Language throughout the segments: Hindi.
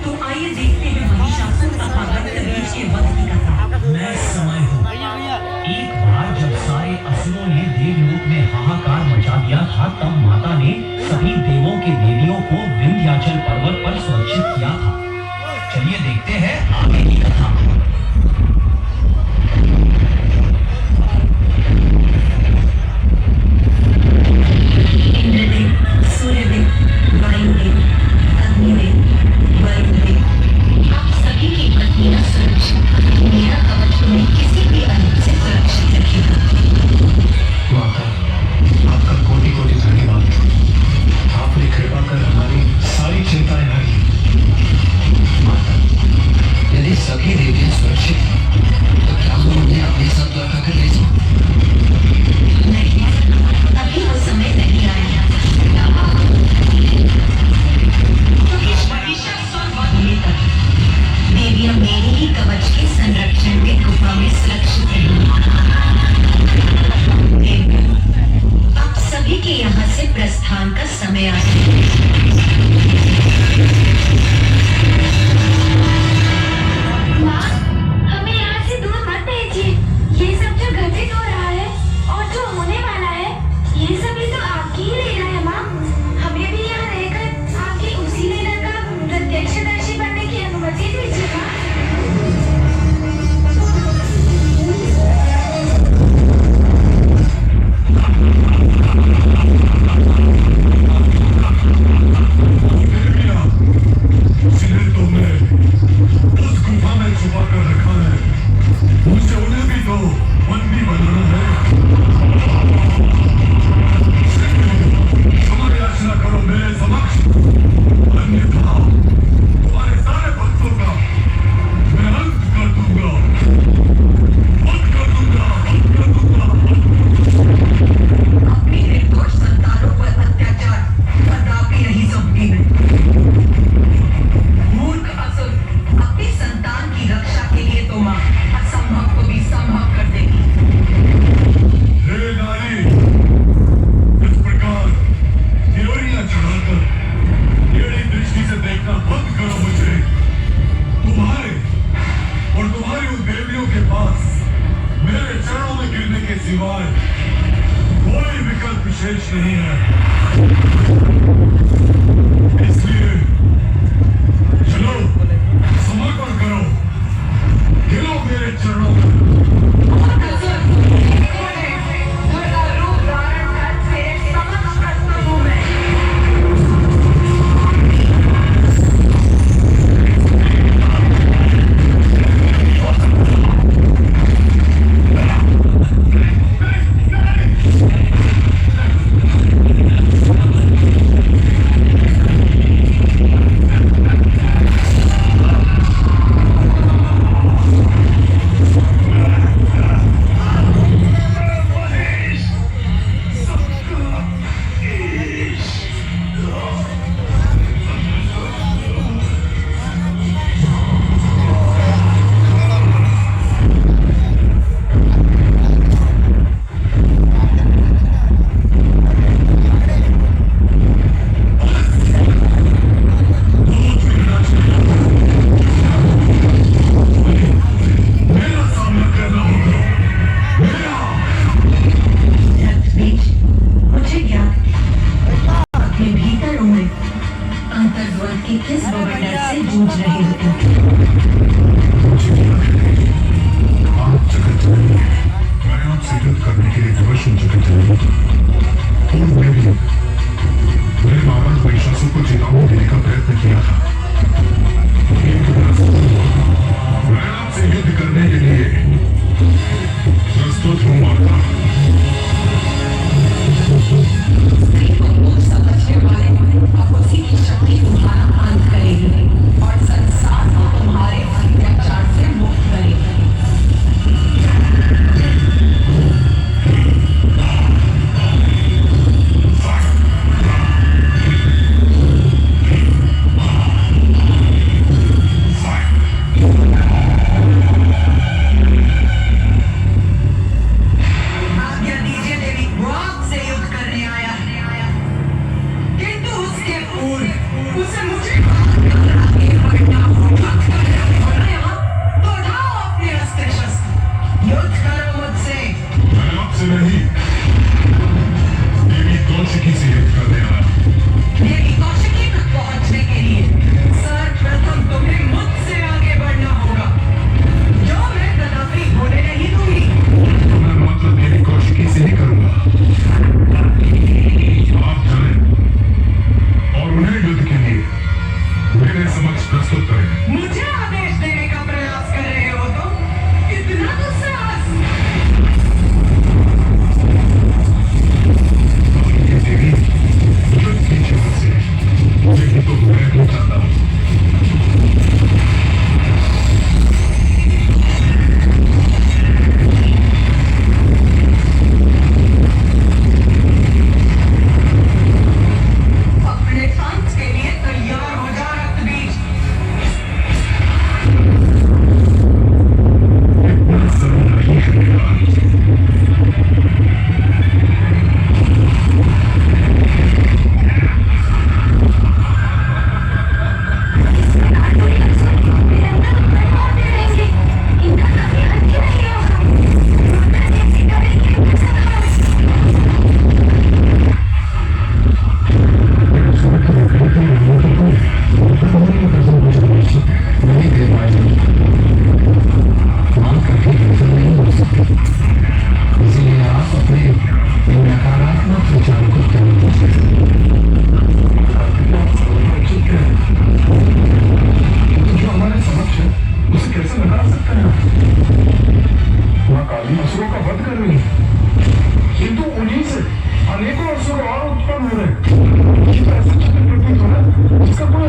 तो आइए देखते हैं महिषासुर तथा दंतरीच के वध की कथा। मैं समय हूँ। एक बार जब सारे असुरों ने देवलोक में हाहाकार मचा दिया था, तब माता ने सभी देवों के देवियों को विंध्याचल पर्वत पर सुरक्षित किया था। चलिए देखते हैं आगे की कथा। इंद्रदेव, सूर्यदेव, वायुदेव, अग्निदेव, वरुणदेव, आप सभी की पत्नियां सुरक्षित। मेरा कवच तुम्हें किसी भी अनर्थ से सुरक्षित रखेगा। माता, आपका कोटि कोटि धन्यवाद। आपने कृपा कर हमारी सारी चिंताएं हर ली। माता, यदि सभी देवियां सुरक्षित हैं, तो क्या हम उन्हें अपने साथ द्वारका कर ले जाएं? नहीं, अभी वो समय नहीं आया। क्योंकि महिषासुर वध होने तक देवियां मेरे ही कवच के संरक्षण में गुफा में सुरक्षित रहेंगी। देवियों, आप सभी के यहाँ से प्रस्थान का समय आ गया। माँ, हमें यहाँ से दूर मत भेजिए। ये सब जो घटित हो रहा है और जो होने वाला है, ये सभी तो आपकी ही लीला है माँ। हमें भी यहाँ रहकर आपकी उसी लीला का प्रत्यक्षदर्शी बनने की अनुमति दीजिए माँ। जिन्हें तुमने उस गुफा में छुपा कर रखा है, मुझसे उन्हें भी तो बंदी बनाना है। हमारी याचना करो मेरे समक्ष, अन्यथा तुम्हारे सारे भक्तों का मैं अंत कर दूंगा। अपनी निर्दोष संतानों पर अत्याचार कदापि नहीं सौंपेंगे। मूर्ख असुर अपनी संतान की रक्षा के लिए तो मां असंभव को भी संभव कर देगी। हे नारी, इस प्रकार गिलोरियां चढ़ाकर टेढ़ी दृष्टि से देखना बंद करो मुझे। तुम्हारे और तुम्हारी उन देवियों के पास मेरे चरणों में गिरने के सिवाय कोई विकल्प विशेष नहीं है। इसलिए चलो, समर्पण करो, गिरो मेरे चरणों में। उसे मुझे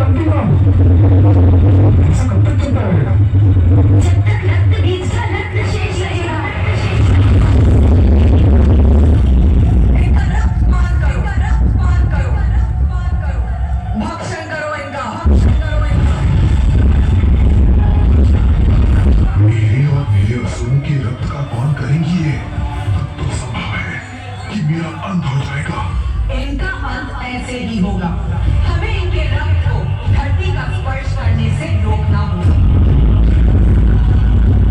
अंतिम ऐसा कब तक चलता रहेगा? जब तक रक्त बीज का रक्त शेष रहेगा। इनका रक्तपान करो, रक्तपान करो, रक्तपान करो, भक्षण करो इनका, भक्षण करो इनका। मेरे और मेरे असुरों के रक्त का पान करेंगी ये, तब तो संभव है कि मेरा अंत हो जाएगा। इनका अंत ऐसे ही होगा। हमें इनके रक्त को धरती का स्पर्श करने से रोकना होगा।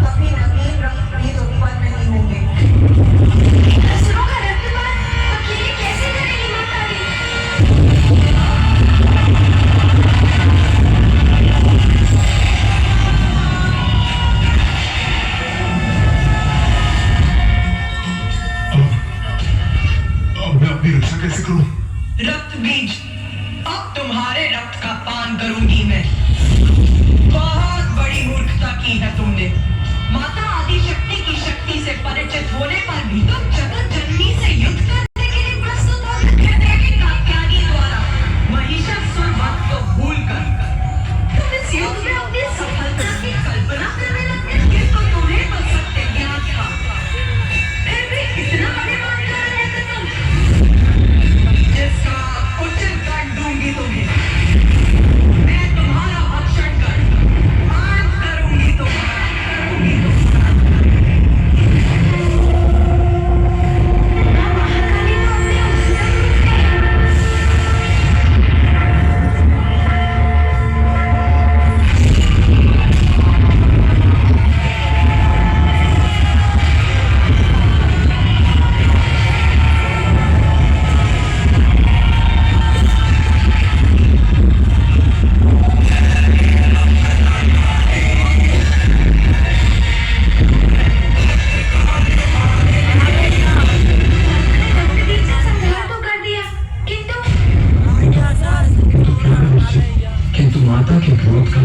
कभी नवीन रक्त बीज उत्पन्न नहीं होंगे। असुरों का रक्तपान अकेले कैसे करेगी माता दी? अब मैं अपनी रक्षा कैसे करूं? रक्त बीज, अब तुम्हारे रक्त का पान करूंगी मैं। बहुत बड़ी मूर्खता की है तुमने। माता आदिशक्ति की शक्ति से परिचित होने पर भी तुम जगत जननी से युद्ध करने के लिए प्रस्तुत हो सकते थे कि कात्यायनी द्वारा महिषासुर वध को भूलकर तुम इस युद्ध में अपनी सफलता की कल्पना करने लगते थे। तो तुम्हें तो सत्य ज्ञान था, फिर भी इतना अभिमान कर रहे थे तुम, जिसका उचित दंड दूंगी तुम्हें। मैं तुम्हारा भक्षण कर पान करूंगी तुम्हारा, करूंगी तुम्हारा। माँ महाकाली तो अपने उद्यम रूप में रक्त बीज का संहार तो कर दिया, किंतु किंतु माता के क्रोध का